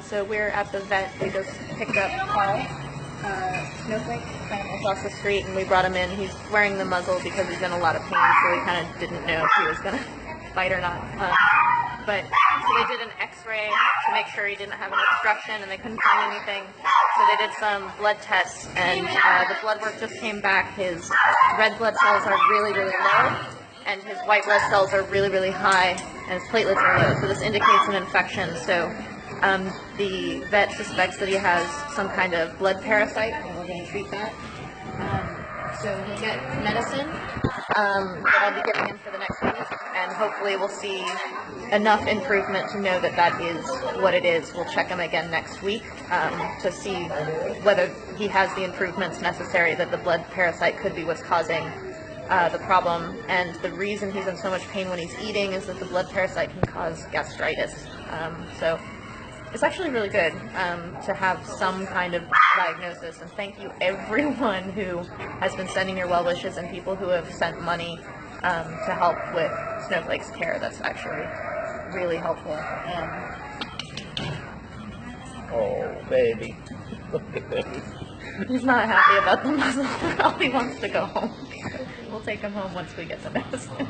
So we're at the vet. We just picked up Paul, Snowflake, kind of across the street, and we brought him in. He's wearing the muzzle because he's in a lot of pain, so we kind of didn't know if he was going to bite or not. But so they did an x-ray to make sure he didn't have an obstruction, and they couldn't find anything. So they did some blood tests, and the blood work just came back. His red blood cells are really, really low, and his white blood cells are really, really high, and his platelets are low. So this indicates an infection. So the vet suspects that he has some kind of blood parasite, and we're going to treat that. So he'll get medicine that I'll be giving him for the next week, and hopefully we'll see enough improvement to know that that is what it is. We'll check him again next week to see whether he has the improvements necessary, that the blood parasite could be what's causing the problem. And the reason he's in so much pain when he's eating is that the blood parasite can cause gastritis. So it's actually really good to have some kind of diagnosis, and thank you everyone who has been sending your well wishes and people who have sent money to help with Snowflake's care. That's actually really helpful. Oh, baby. Look at this. He's not happy about the muzzle. He wants to go home. We'll take him home once we get the medicine.